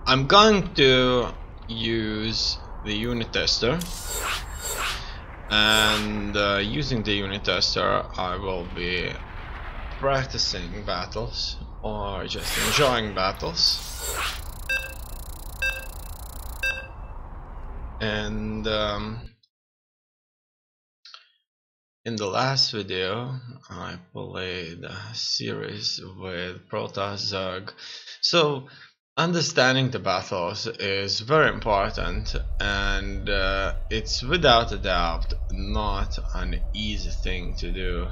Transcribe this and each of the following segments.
I'm going to use the unit tester, and using the unit tester I will be practicing battles or just enjoying battles. And in the last video I played a series with Protoss Zerg, so understanding the battles is very important, and it's without a doubt not an easy thing to do.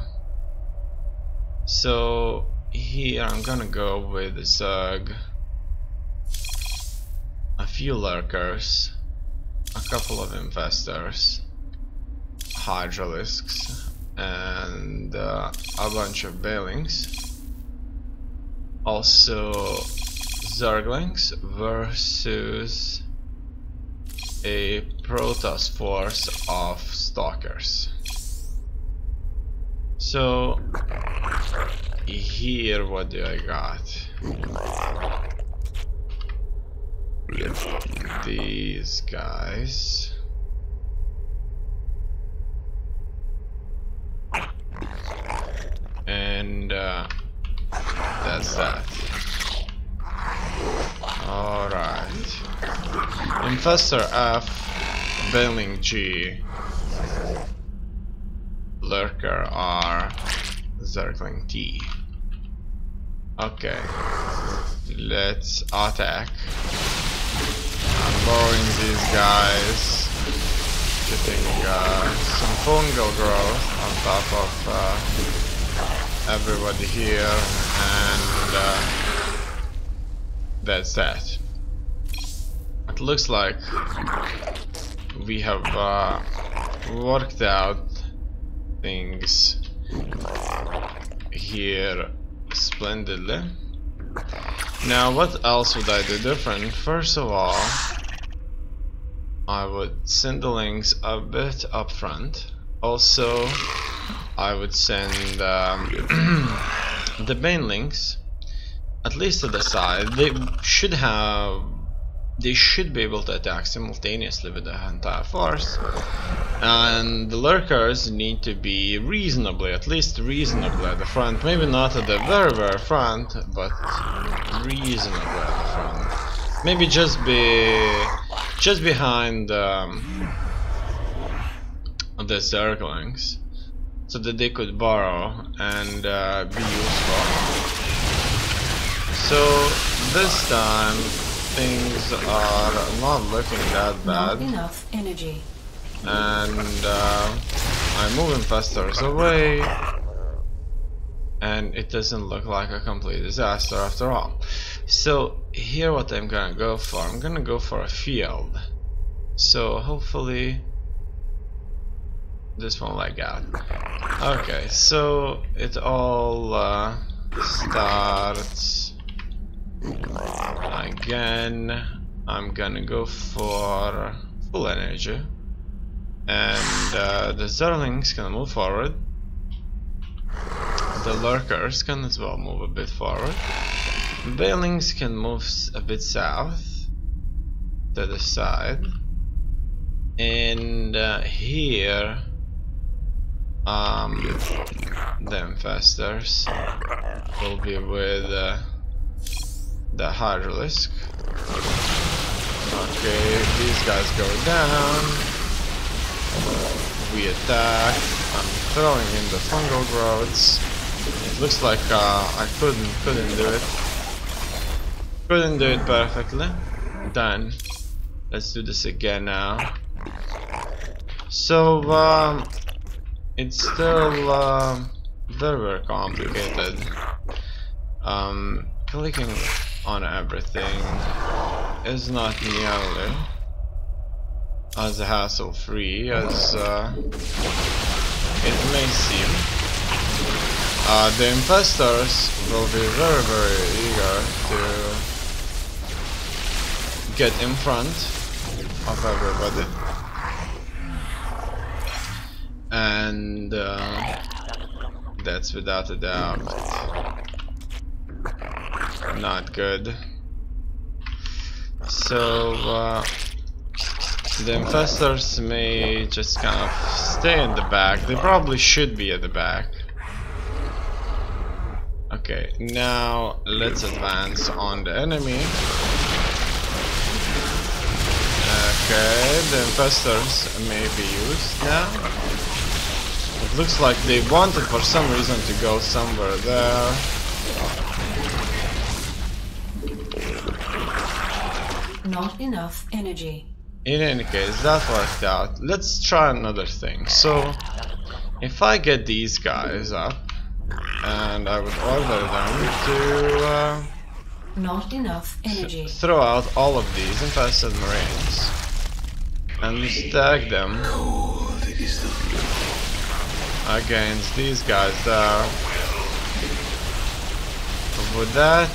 So here I'm gonna go with Zerg, a few lurkers, a couple of investors, hydralisks, and a bunch of bailings. Also Zerglings versus a Protoss force of stalkers. So here, what do I got? These guys. And that's that. Alright. Infestor F, Bailing G, Lurker R, Zergling T. Okay, let's attack. I'm borrowing these guys, getting some fungal growth on top of everybody here, and that's that. It looks like we have worked out things here splendidly. Now, what else would I do different? First of all, I would send the links a bit up front. Also, I would send the main links at least to the side. They should be able to attack simultaneously with the entire force, and the lurkers need to be at least reasonably at the front. Maybe not at the very front, but reasonably at the front. Maybe just behind the Zerglings, so that they could borrow and be useful. So this time things are not looking that bad. Not enough energy. And I'm moving infestors away, and it doesn't look like a complete disaster after all. So here, what I'm gonna go for? I'm gonna go for a field. So hopefully this won't lag out. Okay, so it all starts again. I'm gonna go for full energy, and the Zerglings can move forward. The lurkers can as well move a bit forward. Bailings can move a bit south to the side, and here the infestors will be with the hydralisk. Okay, these guys go down. We attack. I'm throwing in the fungal growths. It looks like I couldn't do it. Couldn't do it perfectly. Done. Let's do this again now. So it's still very complicated. Clicking on everything is not nearly as hassle-free as it may seem. The investors will be very eager to get in front of everybody, and that's without a doubt not good. So the infestors may just kind of stay in the back. They probably should be at the back. Okay, now let's advance on the enemy. Okay, the infestors may be used now. It looks like they wanted for some reason to go somewhere there. Not enough energy. In any case, that worked out. Let's try another thing. So, if I get these guys up, and I would order them to not enough energy. Throw out all of these infested marines and stack them against these guys there. Would that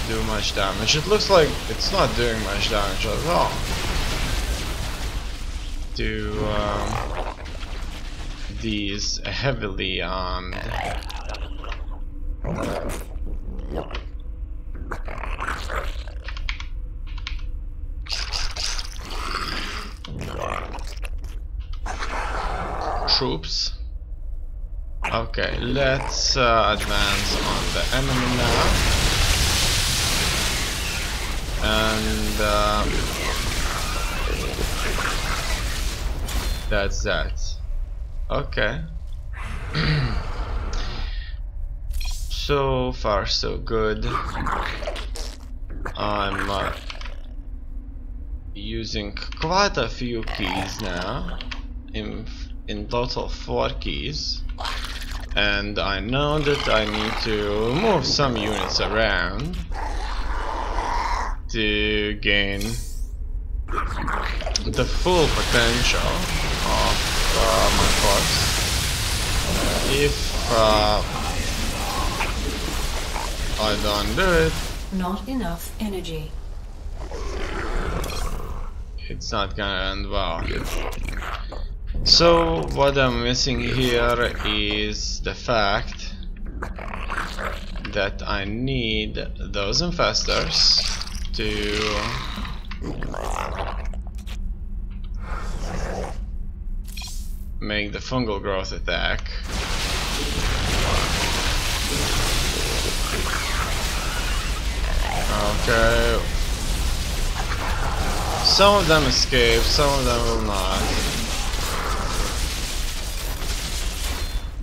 do much damage? It looks like it's not doing much damage at all to these heavily armed troops. Okay, let's advance on the enemy now, and that's that. Okay. So far so good. I'm using quite a few keys now, in total 4 keys, and I know that I need to move some units around to gain the full potential of my force. If I don't do it, not enough energy. It's not gonna end well. So what I'm missing here is the fact that I need those infestors to make the fungal growth attack. Okay. Some of them escape, some of them will not.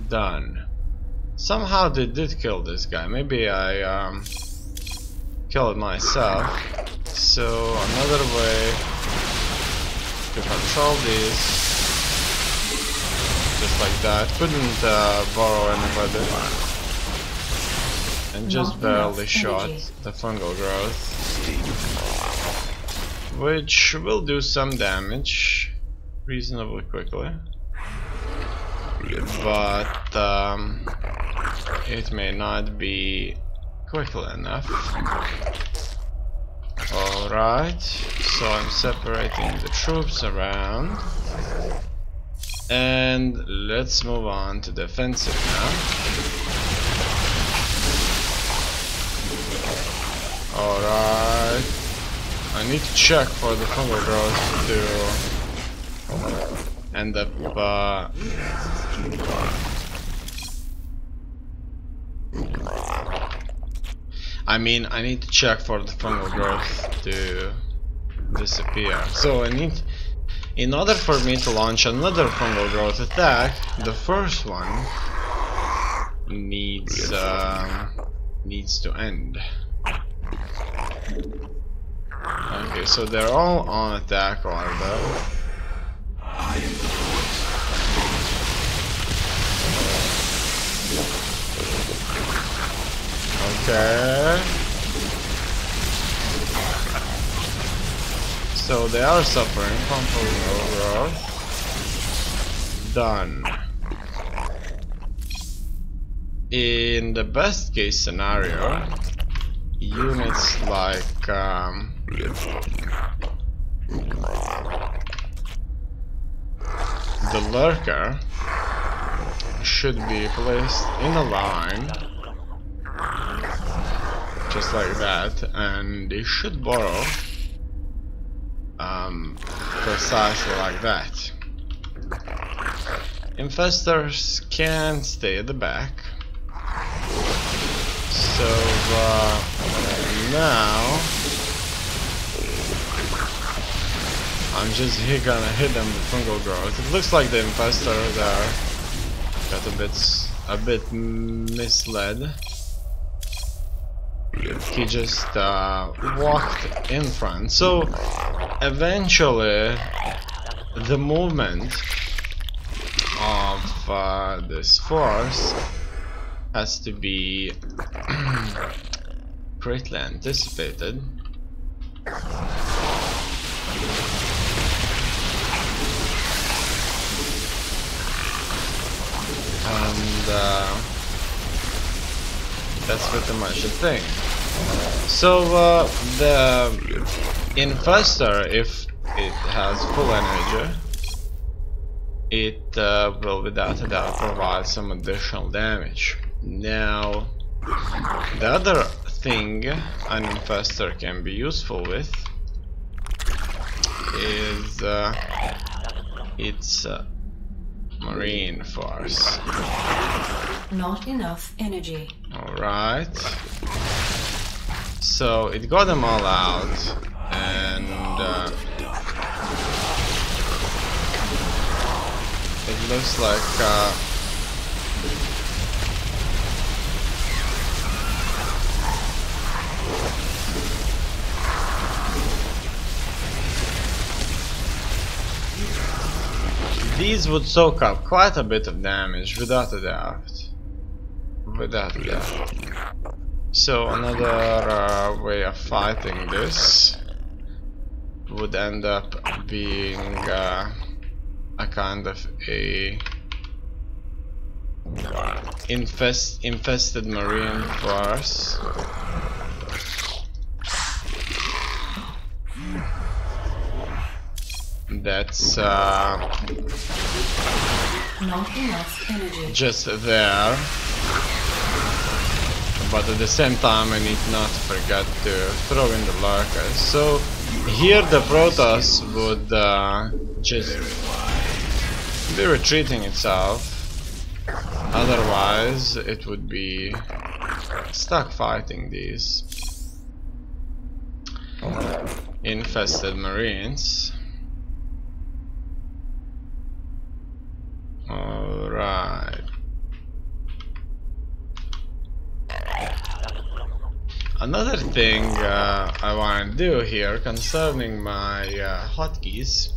Done. Somehow they did kill this guy. Maybe I killed myself. So another way to control these, just like that. Couldn't borrow anybody, and just barely shot the fungal growth, which will do some damage reasonably quickly, but it may not be quickly enough. Alright, so I'm separating the troops around, and let's move on to the offensive now. Alright, I need to check for the fungal growth to end up I need to check for the fungal growth to disappear. So I need, in order for me to launch another fungal growth attack, the first one needs to end. Okay, so they're all on attack order. Okay. So they are suffering from fungal growth. Done. In the best case scenario, units like the lurker should be placed in a line just like that, and they should borrow precisely like that. Infestors can stay at the back. So now I'm just gonna hit them with fungal growth. It looks like the infestor there got a bit misled. He just walked in front. So eventually the movement of this force has to be greatly anticipated. And that's pretty much the thing. So the infestor, if it has full energy, it will without a doubt provide some additional damage. Now, the other thing an infestor can be useful with is its marine force. Not enough energy. Alright. So it got them all out, and it looks like these would soak up quite a bit of damage, without a doubt. Without a doubt. So another way of fighting this would end up being a kind of a infested marine force. That's Not enough energy. just there. But at the same time I need not to forget to throw in the lurkers. So here the Protoss would just be retreating itself. Otherwise it would be stuck fighting these infested marines. Alright. Another thing I want to do here concerning my hotkeys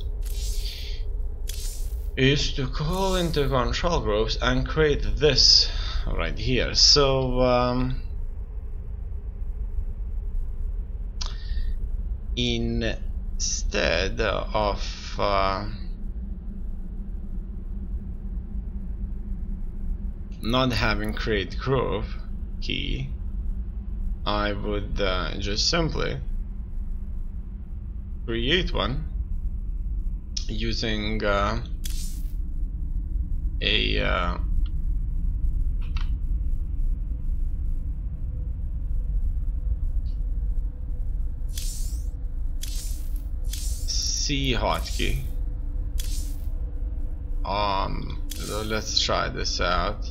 is to call into control groups and create this right here. So instead of not having create group key, I would just simply create one using a C hotkey. So let's try this out.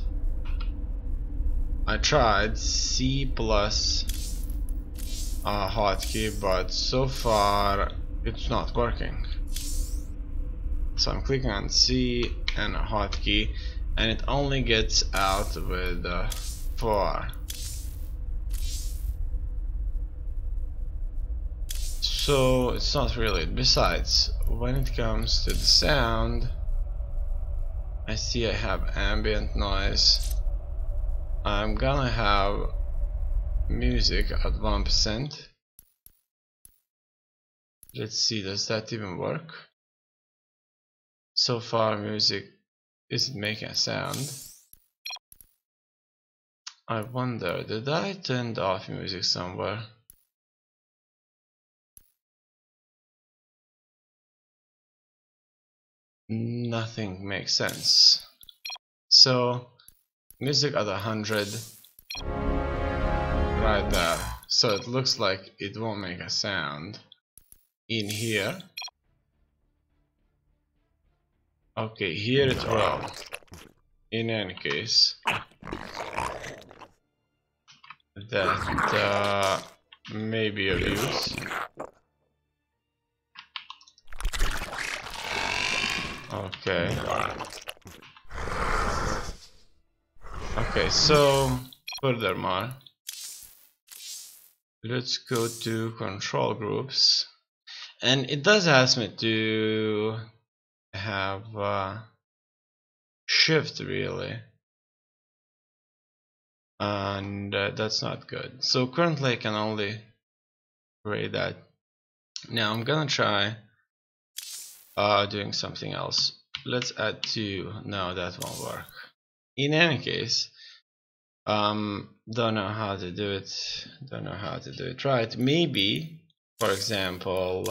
I tried C plus hotkey, but so far it's not working. So I'm clicking on C and a hotkey, and it only gets out with 4. So it's not really. Besides, when it comes to the sound, I see I have ambient noise. I'm gonna have music at 1%. Let's see, does that even work? So far music isn't making a sound. I wonder, did I turn off music somewhere? Nothing makes sense. So music at 100 right there. So it looks like it won't make a sound. in here. Okay, here it will. In any case, that may be of use. Okay. Okay, so furthermore, let's go to control groups, and it does ask me to have shift really, and that's not good. So currently I can only create that. Now I'm gonna try doing something else. Let's add 2. No, that won't work. In any case, don't know how to do it. Don't know how to do it right. Maybe, for example,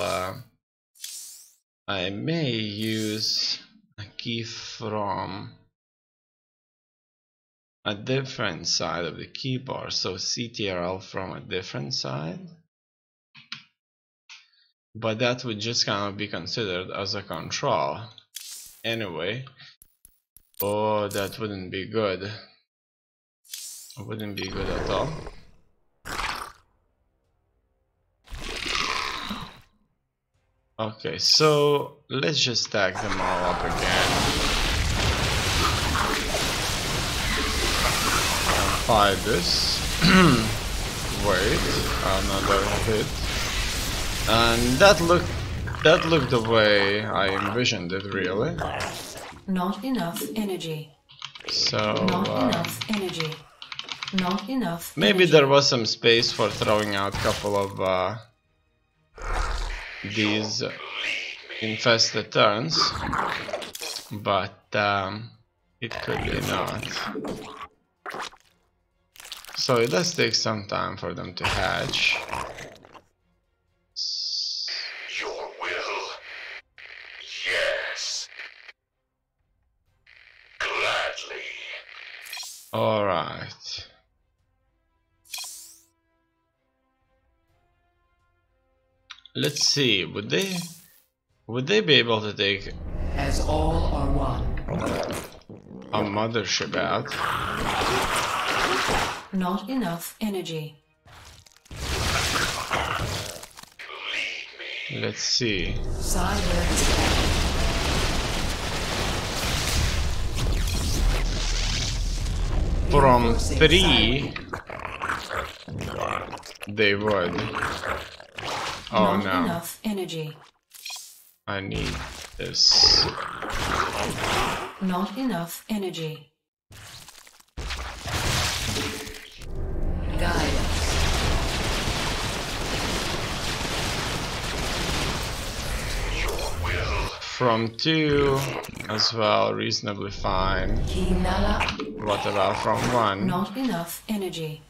I may use a key from a different side of the keyboard. So CTRL from a different side. But that would just kind of be considered as a control anyway. Oh, that wouldn't be good. It wouldn't be good at all. Okay, so let's just stack them all up again. And fire this. Wait, another hit. And that looked the way I envisioned it, really. Not enough energy. So Not enough energy. Not enough. Maybe energy. there was some space for throwing out a couple of these infested turns, but it could be not. So it does take some time for them to hatch. Your will. Yes. Gladly. All right. Let's see. Would they be able to take As all are one. a mothership out? Not enough energy. Let's see. Silence. From 3, they would. Oh Not no. enough energy. I need this. Not enough energy. Guide us. From 2 as well, reasonably fine. Kinala. What about from 1? Not enough energy.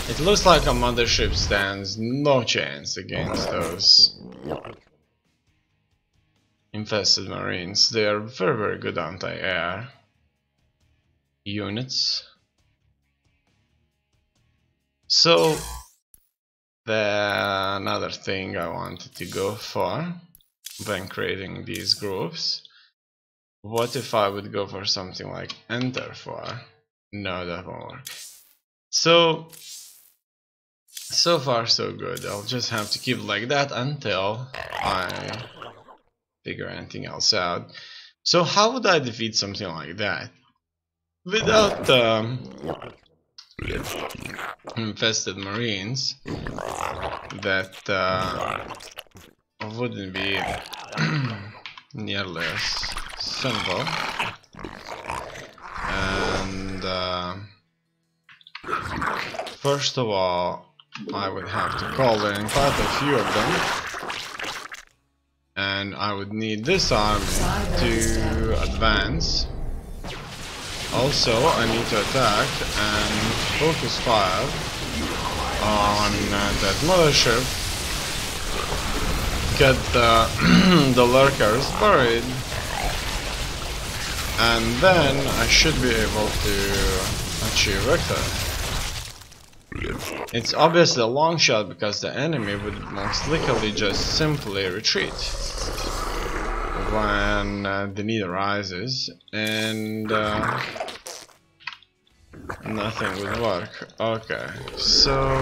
It looks like a mothership stands no chance against those infested marines. They are very, very good anti-air units. So another thing I wanted to go for when creating these groups, what if I would go for something like enter for? No, that won't work. So far so good. I'll just have to keep it like that until I figure anything else out. So how would I defeat something like that without infested marines? That wouldn't be nearly as simple. And first of all, I would have to call in quite a few of them, and I would need this army to advance. Also, I need to attack and focus fire on that mothership, get the lurkers buried, And then I should be able to achieve victory. It's obviously a long shot because the enemy would most likely just simply retreat when the need arises, and nothing would work. Okay, so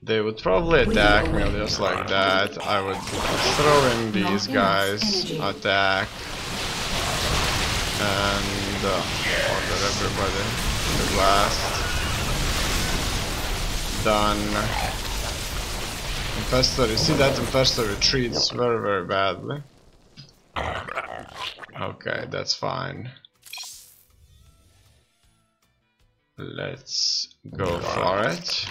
they would probably attack me just like that. I would throw in these guys, attack, and order everybody to blast. Done. Infestor, you see that Infestor retreats very, very badly. Okay, that's fine. Let's go for it.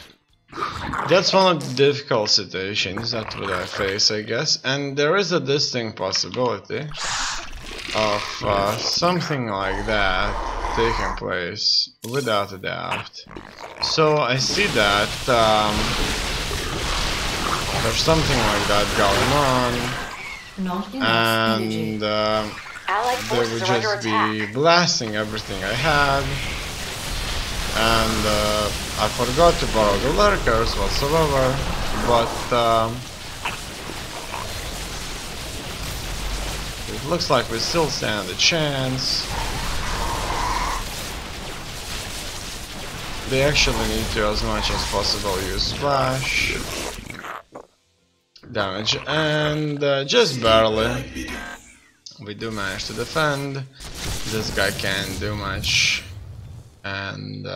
That's one of the difficult situations that I face, I guess, and there is a distinct possibility of something like that taking place, without a doubt. So I see that there's something like that going on, and they would just be blasting everything I had. And I forgot to borrow the lurkers whatsoever, but it looks like we still stand a chance. They actually need to, as much as possible, use splash damage, and just barely we do manage to defend. This guy can't do much. And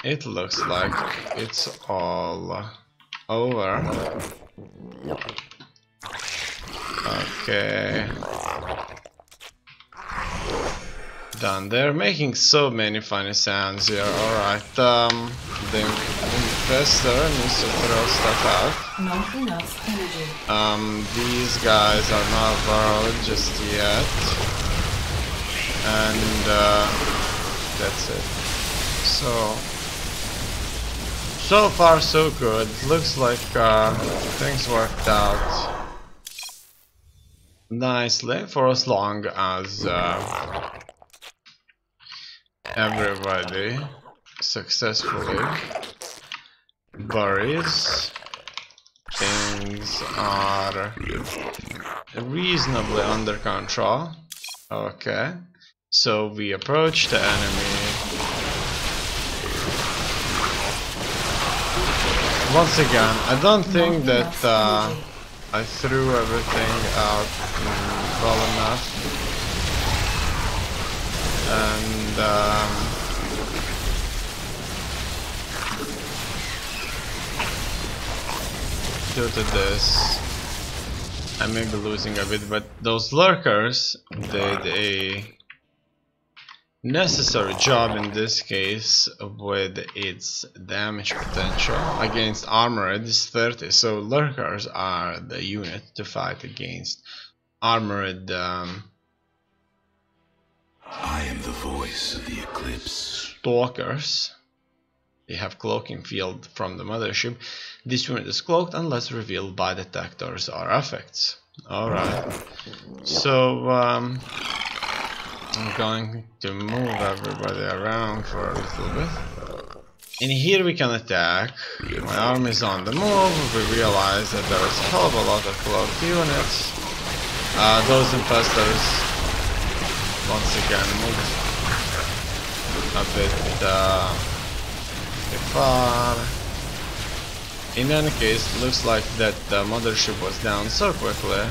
it looks like it's all over. Okay. Done. They're making so many funny sounds here. Alright, the infestor needs to throw stuff out. Not enough energy. These guys are not borrowed just yet. And that's it. So far so good. Looks like things worked out nicely for as long as everybody successfully buries. Things are reasonably under control. Okay. So we approach the enemy. Once again, I don't think that I threw everything out well enough. And due to this, I may be losing a bit, but those lurkers did a necessary job in this case with its damage potential. Against armored is 30, so lurkers are the unit to fight against armored I am the voice of the eclipse. stalkers. They have cloaking field from the mothership. This unit is cloaked unless revealed by detectors or effects. Alright, so I'm going to move everybody around for a little bit. And here we can attack. My army is on the move. We realize that there is a hell of a lot of cloaked units. Those infestors once again moved a bit far. In any case, looks like that the mothership was down so quickly.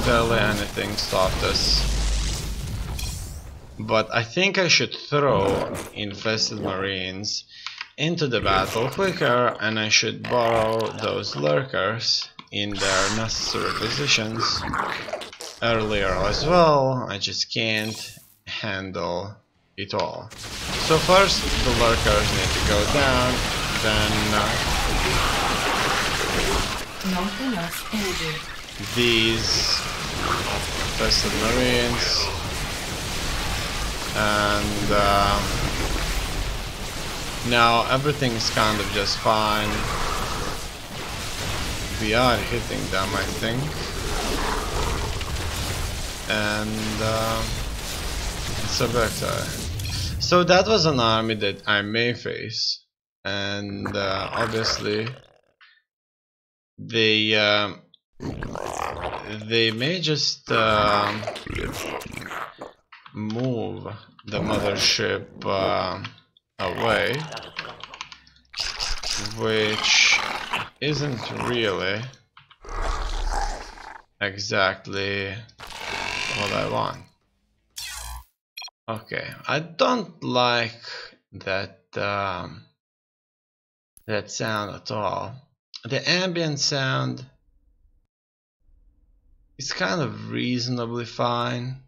Barely anything stopped us. But I think I should throw infested marines into the battle quicker, and I should borrow those lurkers in their necessary positions earlier as well. I just can't handle it all. So first the lurkers need to go down, then Not enough energy. these infested marines, and now everything's kind of just fine. We are hitting them, I think. and it's a vector. So that was an army that I may face, and obviously they may just move the mothership away, which isn't really exactly what I want. Okay, I don't like that that sound at all. The ambient sound is kind of reasonably fine,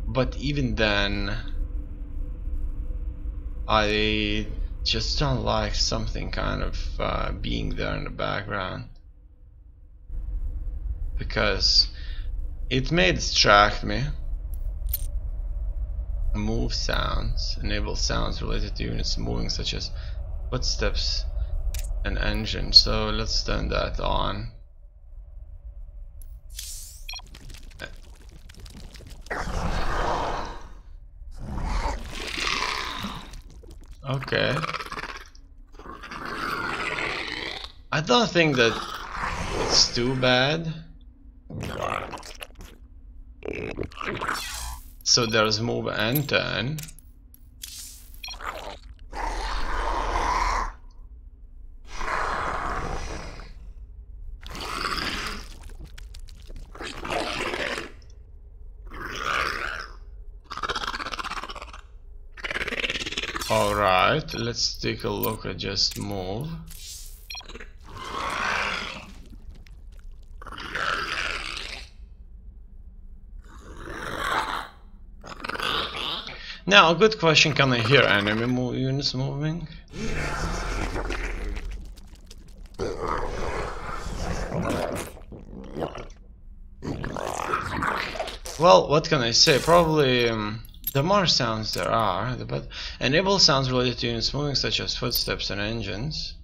but even then I just don't like something kind of being there in the background, because it may distract me. Move sounds, enable sounds related to units moving, such as footsteps and engine. So let's turn that on. Okay. I don't think that it's too bad. So there's move and turn. Alright, let's take a look at just move. Now, a good question, can I hear enemy units moving? Well, what can I say? Probably the more sounds there are, the better. Enable sounds related to units moving, such as footsteps and engines.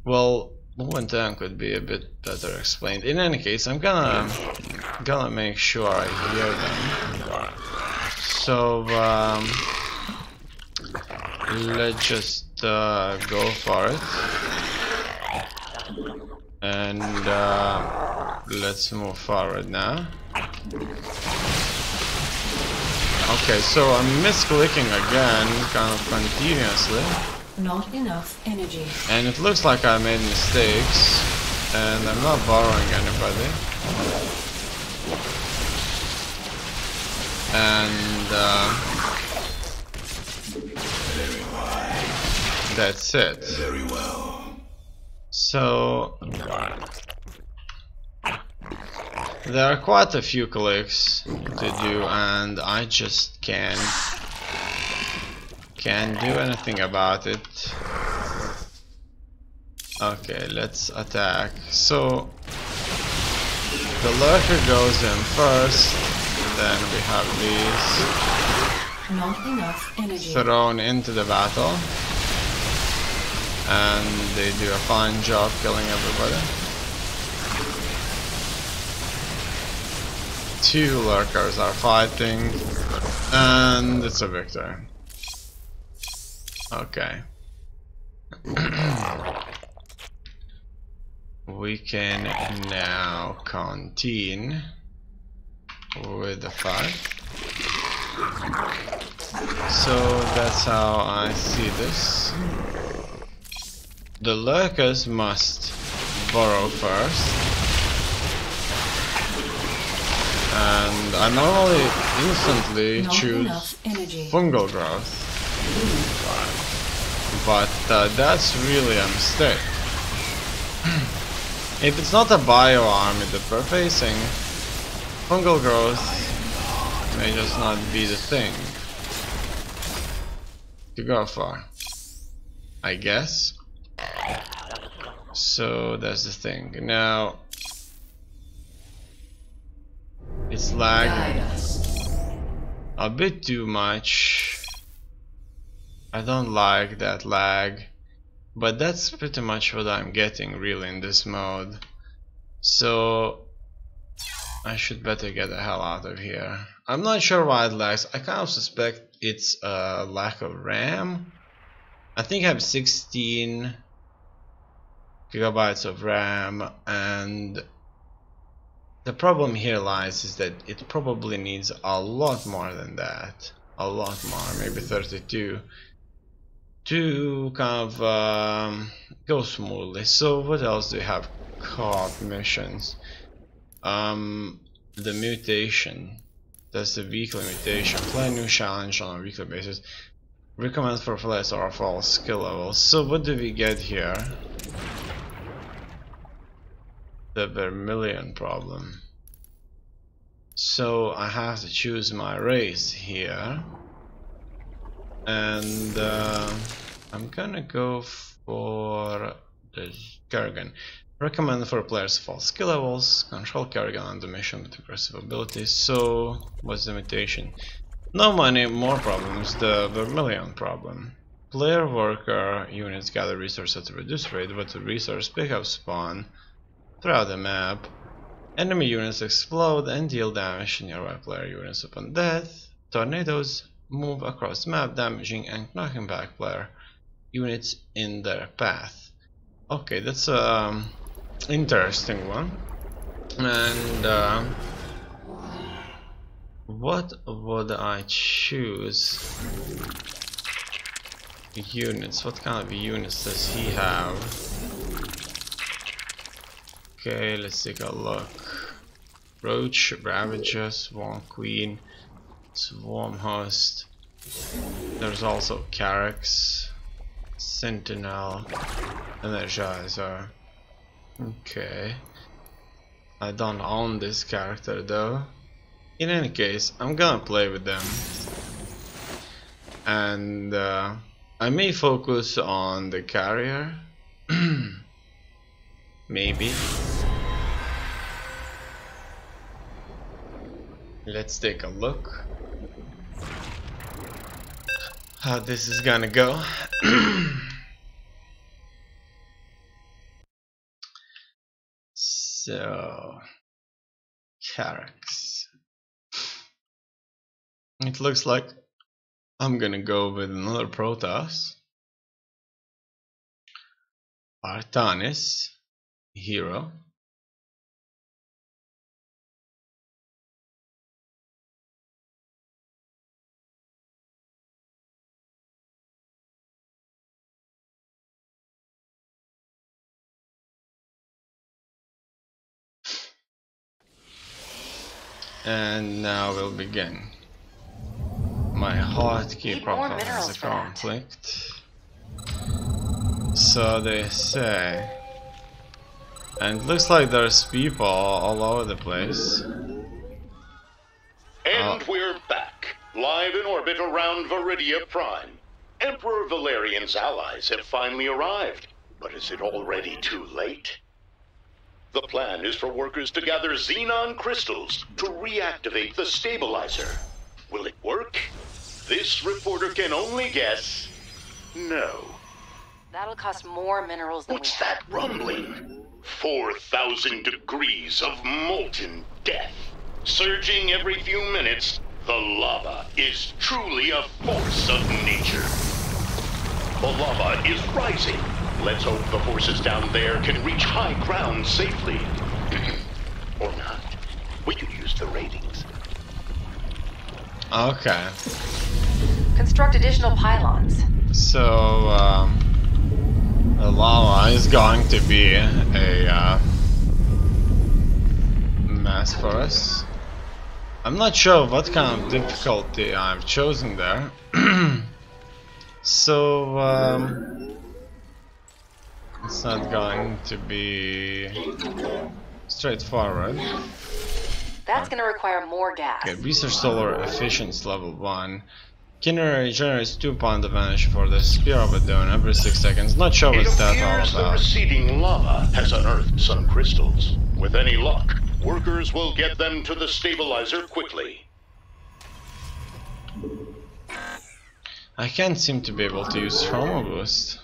Well, move and turn could be a bit better explained. In any case, I'm gonna make sure I hear them. So let's just go for it, and let's move forward now. Okay, so I'm misclicking again, kind of continuously. Not enough energy. And it looks like I made mistakes, and I'm not borrowing anybody. And that's it. Very well. So there are quite a few clicks to do, and I just can't do anything about it. Okay, let's attack. So the lurker goes in first, then we have these Not enough energy. thrown into the battle, and they do a fine job killing everybody. Two lurkers are fighting, and it's a victory. Okay. We can now continue with the fight. So that's how I see this. The lurkers must burrow first, and I normally instantly Not choose enough energy. fungal growth, but that's really a mistake. If it's not a bio army that we're facing, fungal growth may just not be the thing to go for, I guess. So that's the thing. Now it's lagging a bit too much. I don't like that lag, but that's pretty much what I'm getting really in this mode. So I should better get the hell out of here. I'm not sure why it lags. I kind of suspect it's a lack of RAM. I think I have 16 gigabytes of RAM, and the problem here lies is that it probably needs a lot more than that. A lot more, maybe 32, to kind of go smoothly. So what else do we have? Co-op missions. The mutation. That's the weekly mutation. Play a new challenge on a weekly basis. Recommend for players or all skill levels. So what do we get here? The vermilion problem. So I have to choose my race here, and I'm gonna go for the Kerrigan. Recommend for players of all skill levels. Control Kerrigan on the mission with aggressive abilities. So what's the mutation? No money, more problems. The vermilion problem. Player worker units gather resources at a reduced rate, but the resource pickup spawn throughout the map. Enemy units explode and deal damage to nearby player units upon death. Tornadoes move across the map, damaging and knocking back player units in their path. Okay, that's interesting one. And what would I choose? Units. What kind of units does he have? Okay, let's take a look. Roach, Ravager, Swarm Queen, Swarm Host. There's also Carrax, Sentinel, Energizer. Okay. I don't own this character though. In any case, I'm gonna play with them. And I may focus on the carrier. Maybe. Let's take a look how this is gonna go. So, Carrax. It looks like I'm gonna go with another Protoss. Artanis, hero. And now we'll begin. My hotkey profile has a conflict. So they say. And it looks like there's people all over the place. And we're back, live in orbit around Viridia Prime. Emperor Valerian's allies have finally arrived, but is it already too late? The plan is for workers to gather xenon crystals to reactivate the stabilizer. Will it work? This reporter can only guess. No. That'll cost more minerals than What's that rumbling? 4,000 degrees of molten death. Surging every few minutes, the lava is truly a force of nature. The lava is rising. Let's hope the forces down there can reach high ground safely. Or not. We could use the ratings. Okay. Construct additional pylons. So, the lava is going to be a mess for us. I'm not sure what kind of difficulty I've chosen there. So, it's not going to be straightforward. That's gonna require more gas. Okay, research solar efficiency level 1. Kinnery generates 2 pound of energy for the spear of a dome every 6 seconds. Not sure what's that all appears the about. receding lava has unearthed some crystals. With any luck, workers will get them to the stabilizer quickly. I can't seem to be able to use Chroma Boost.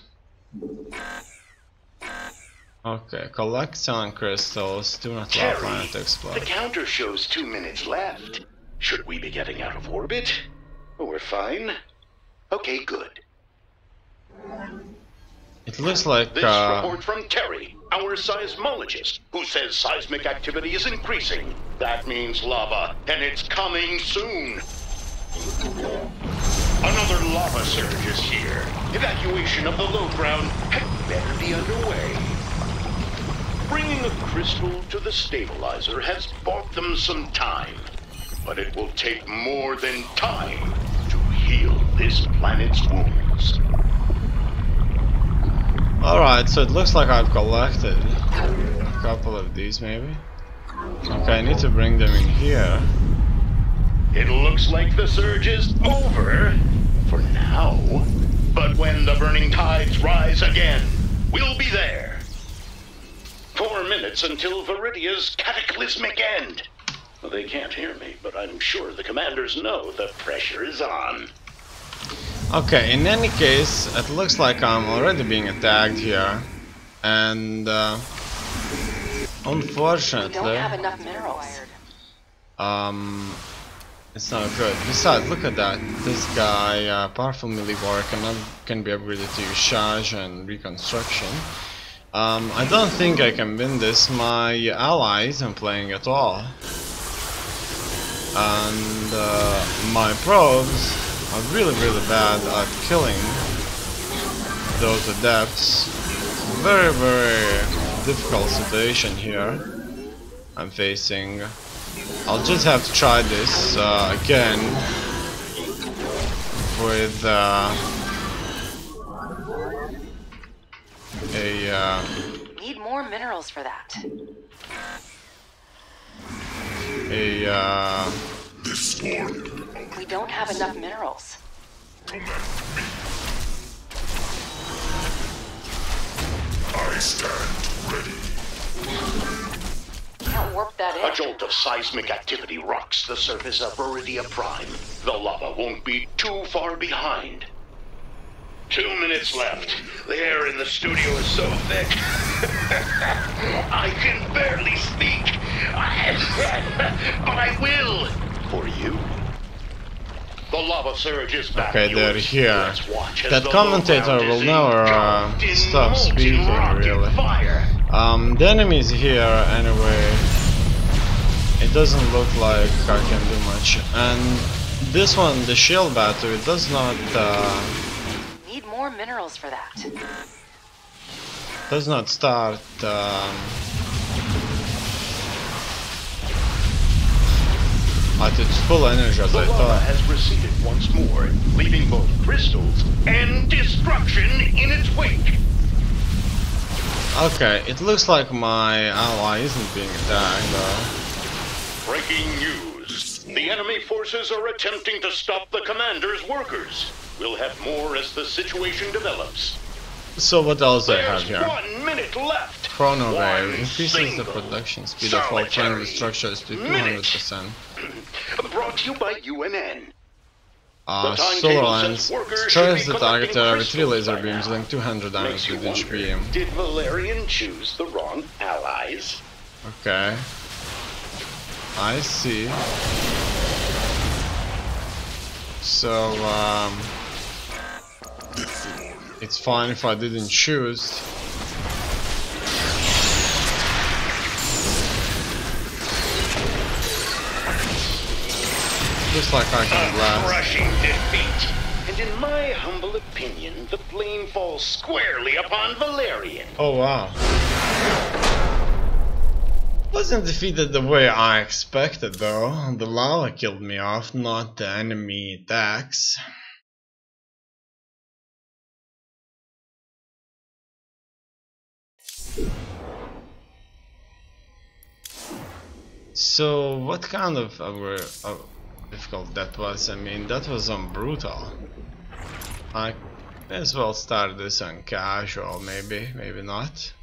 Okay, collect sun crystals, do not allow Terry, planet to explode. the counter shows 2 minutes left. Should we be getting out of orbit? We're fine. Okay, good. It looks like This report from Terry, our seismologist, who says seismic activity is increasing. That means lava, and it's coming soon. Another lava surge is here. Evacuation of the low ground had better be underway. Bringing a crystal to the stabilizer has bought them some time, but it will take more than time to heal this planet's wounds. Alright, so it looks like I've collected a couple of these maybe. Okay, I need to bring them in here. It looks like the surge is over, for now. But when the burning tides rise again, we'll be there. 4 minutes until Viridia's cataclysmic end. Well, they can't hear me, but I'm sure the commanders know the pressure is on. Okay, in any case, it looks like I'm already being attacked here. And unfortunately, We don't have enough minerals. it's not good. Besides, look at that. This guy, powerful melee warrior, can be upgraded to use charge and reconstruction. I don't think I can win this. My ally isn't playing at all. And my probes are really bad at killing those adepts. Very difficult situation here I'm facing. I'll just have to try this again with Need more minerals for that. This morning, We don't have enough minerals. I stand ready. Can't warp that A in. jolt of seismic activity rocks the surface of Viridia Prime. The lava won't be too far behind. 2 minutes left. The air in the studio is so thick. I can barely speak. But I will. For you. The lava surge is back. Okay, they're here. Let's watch as That the commentator low ground will is never engulfed in stop molten speaking, rocket really. fire. The enemy's here anyway. It doesn't look like I can do much. And this one, the shield battery, does not Need more minerals for that. start at its full energy as The I lava thought. has receded once more, leaving both crystals and destruction in its wake. Okay, it looks like my ally isn't being attacked though. Breaking news. The enemy forces are attempting to stop the commander's workers. We'll have more as the situation develops. So what else do I have There's here? 1 minute left. Chronowave One increases the single production speed of all friendly solitary structures to minute. 200%. Brought to you by UNN. The timetable Solar says lens workers should strikes be the target collecting with 3 crystals laser by beams now. dealing 200 damage Makes you with each wonder, beam. did Valerian choose the wrong allies? Okay. I see. So, it's fine if I didn't choose. Looks like I can A blast. crushing defeat. And in my humble opinion, the blame falls squarely upon Valerian. Oh wow. Wasn't defeated the way I expected though. The lava killed me off, not the enemy attacks. So what kind of difficult that was? I mean, that was on brutal. I may as well start this on casual, maybe not.